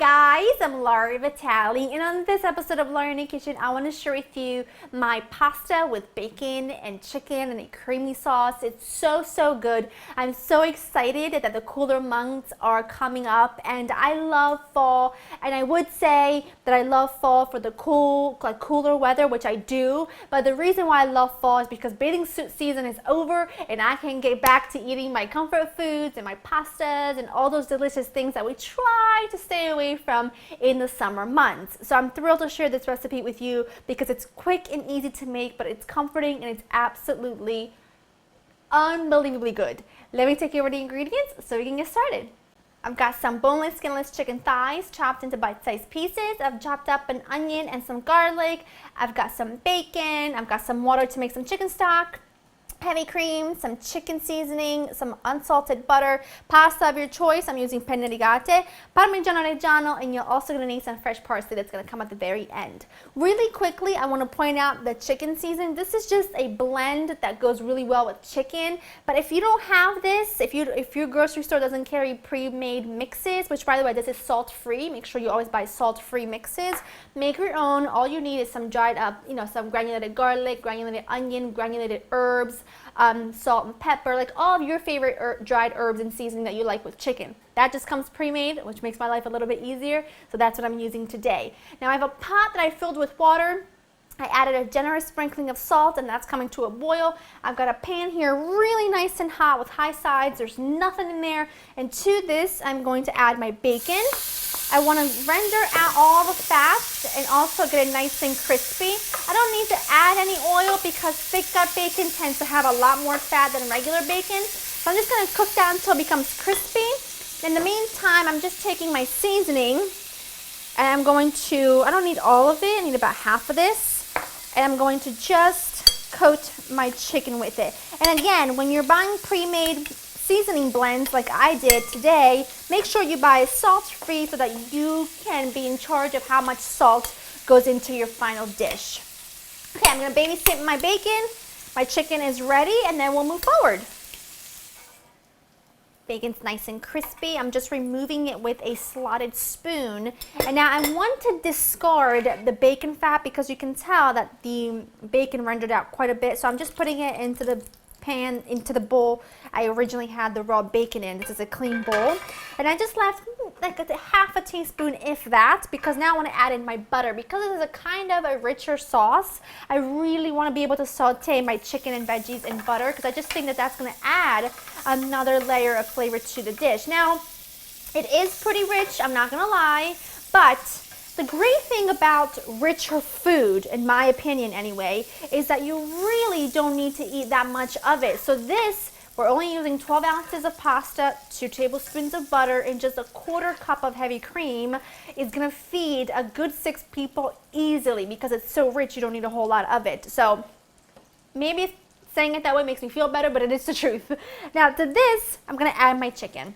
guys, I'm Laura Vitale, and on this episode of Laura in the Kitchen, I want to share with you my pasta with bacon and chicken and a creamy sauce. It's so good. I'm so excited that the cooler months are coming up, and I love fall, and I would say that I love fall for the cooler weather, which I do, but the reason why I love fall is because bathing suit season is over, and I can get back to eating my comfort foods and my pastas and all those delicious things that we try to stay away from in the summer months. So I'm thrilled to share this recipe with you because it's quick and easy to make, but it's comforting and it's absolutely unbelievably good. Let me take you over the ingredients so we can get started. I've got some boneless, skinless chicken thighs chopped into bite-sized pieces. I've chopped up an onion and some garlic. I've got some bacon. I've got some water to make some chicken stock, heavy cream, some chicken seasoning, some unsalted butter, pasta of your choice. I'm using penne rigate, parmigiano reggiano, and you're also going to need some fresh parsley that's going to come at the very end. Really quickly, I want to point out the chicken seasoning. This is just a blend that goes really well with chicken, but if you don't have this, if your grocery store doesn't carry pre-made mixes, which by the way, this is salt-free, make sure you always buy salt-free mixes, make your own. All you need is some dried up, some granulated garlic, granulated onion, granulated herbs, salt and pepper, like all of your favorite dried herbs and seasoning that you like with chicken. That just comes pre-made, which makes my life a little bit easier, so that's what I'm using today. Now I have a pot that I filled with water. I added a generous sprinkling of salt, and that's coming to a boil. I've got a pan here really nice and hot with high sides. There's nothing in there, and to this I'm going to add my bacon. I want to render out all the fats and also get it nice and crispy. I don't need to add any oil because thick gut bacon tends to have a lot more fat than regular bacon. So I'm just going to cook that until it becomes crispy. In the meantime, I'm just taking my seasoning and I'm going to, I don't need all of it, I need about half of this. And I'm going to just coat my chicken with it. And again, when you're buying pre-made seasoning blends like I did today, make sure you buy salt-free so that you can be in charge of how much salt goes into your final dish. Okay, I'm going to babysit my bacon. My chicken is ready, and then we'll move forward. Bacon's nice and crispy. I'm just removing it with a slotted spoon. And now I want to discard the bacon fat because you can tell that the bacon rendered out quite a bit. So I'm just putting it into the pan, into the bowl I originally had the raw bacon in. This is a clean bowl. And I just left like a half a teaspoon, if that, because now I want to add in my butter. Because it is a kind of a richer sauce, I really want to be able to saute my chicken and veggies in butter because I just think that that's going to add another layer of flavor to the dish. Now, it is pretty rich, I'm not going to lie, but the great thing about richer food, in my opinion anyway, is that you really don't need to eat that much of it. So this, we're only using 12 ounces of pasta, 2 tablespoons of butter, and just a 1/4 cup of heavy cream is going to feed a good 6 people easily because it's so rich you don't need a whole lot of it. So maybe saying it that way makes me feel better, but it is the truth. Now to this, I'm going to add my chicken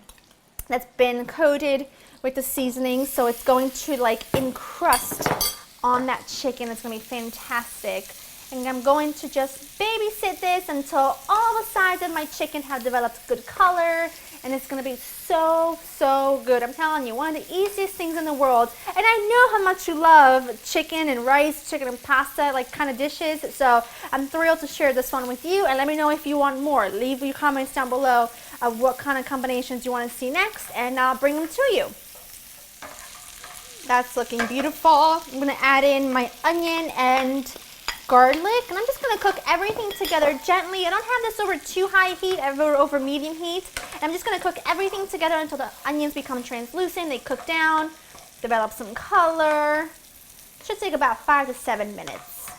that's been coated with the seasoning, so it's going to like encrust on that chicken. It's going to be fantastic. And I'm going to just babysit this until all the sides of my chicken have developed good color, and it's going to be so good. I'm telling you, one of the easiest things in the world. And I know how much you love chicken and rice, chicken and pasta, like kind of dishes. So I'm thrilled to share this one with you, and let me know if you want more. Leave your comments down below of what kind of combinations you want to see next, and I'll bring them to you. That's looking beautiful. I'm going to add in my onion and garlic, and I'm just going to cook everything together gently. I don't have this over too high heat, over medium heat. And I'm just going to cook everything together until the onions become translucent, they cook down, develop some color. It should take about 5 to 7 minutes.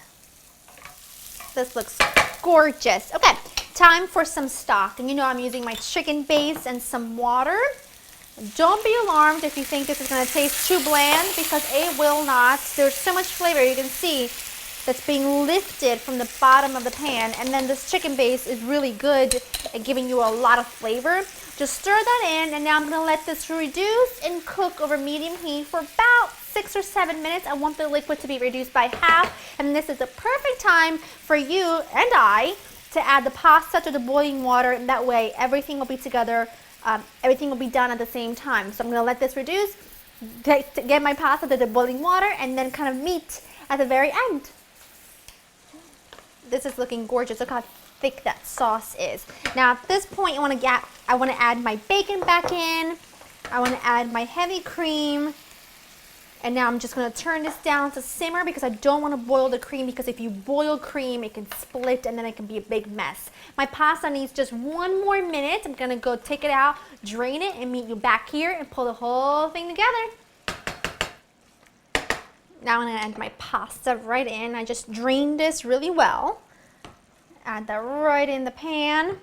This looks gorgeous. Okay, time for some stock. And you know I'm using my chicken base and some water. Don't be alarmed if you think this is going to taste too bland, because it will not. There's so much flavor you can see that's being lifted from the bottom of the pan, and then this chicken base is really good at giving you a lot of flavor. Just stir that in, and now I'm going to let this reduce and cook over medium heat for about 6 or 7 minutes. I want the liquid to be reduced by half, and this is the perfect time for you and I to add the pasta to the boiling water, and that way everything will be together, everything will be done at the same time. So I'm going to let this reduce, get my pasta to the boiling water and then kind of meat at the very end. This is looking gorgeous. Look how thick that sauce is. Now at this point I want to add my bacon back in. I want to add my heavy cream. And now I'm just going to turn this down to simmer because I don't want to boil the cream, because if you boil cream it can split and then it can be a big mess. My pasta needs just 1 more minute. I'm going to go take it out, drain it, and meet you back here and pull the whole thing together. Now I'm going to add my pasta right in. I just drained this really well. Add that right in the pan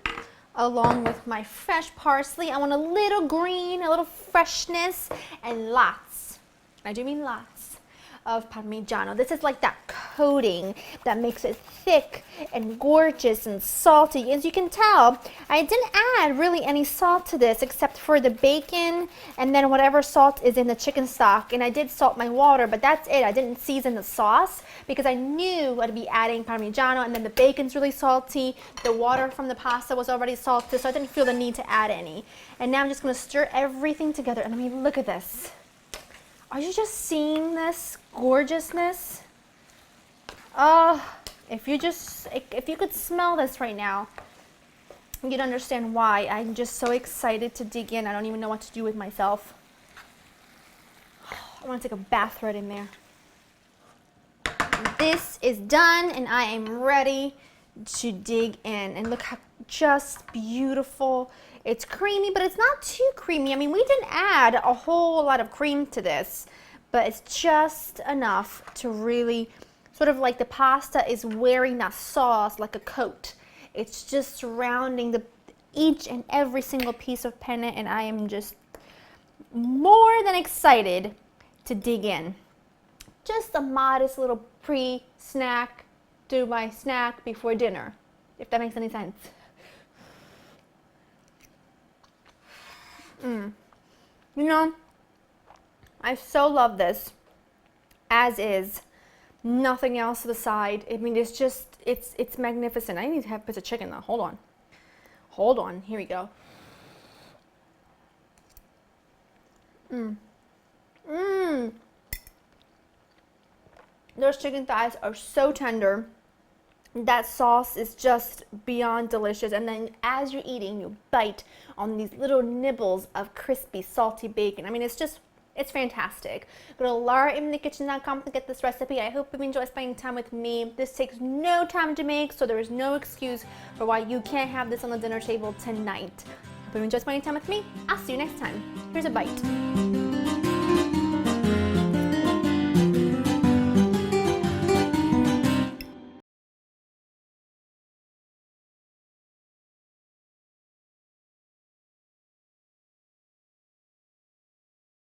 along with my fresh parsley. I want a little green, a little freshness, and lots, I do mean lots, of Parmigiano. This is like that coating that makes it thick and gorgeous and salty. As you can tell, I didn't add really any salt to this except for the bacon and then whatever salt is in the chicken stock. And I did salt my water, but that's it. I didn't season the sauce because I knew I'd be adding Parmigiano, and then the bacon's really salty. The water from the pasta was already salty, so I didn't feel the need to add any. And now I'm just going to stir everything together. And I mean, look at this. Are you just seeing this gorgeousness? If you could smell this right now, you'd understand why I'm just so excited to dig in. I don't even know what to do with myself. I want to take a bath right in there. This is done and I am ready to dig in. And look how just beautiful. It's creamy, but it's not too creamy. I mean, we didn't add a whole lot of cream to this, but it's just enough to really sort of like the pasta is wearing that sauce like a coat. It's just surrounding each and every single piece of penne, and I am just more than excited to dig in. Just a modest little pre-snack, do my snack before dinner, if that makes any sense. You know, I so love this as is, nothing else to the side. I mean, it's just, it's magnificent. I need to have a piece of chicken though. Hold on, here we go. Those chicken thighs are so tender. That sauce is just beyond delicious, and then as you're eating, you bite on these little nibbles of crispy, salty bacon. I mean, it's fantastic. Go to laurainthekitchen.com to get this recipe. I hope you enjoy spending time with me. This takes no time to make, so there is no excuse for why you can't have this on the dinner table tonight. Hope you enjoy spending time with me. I'll see you next time. Here's a bite.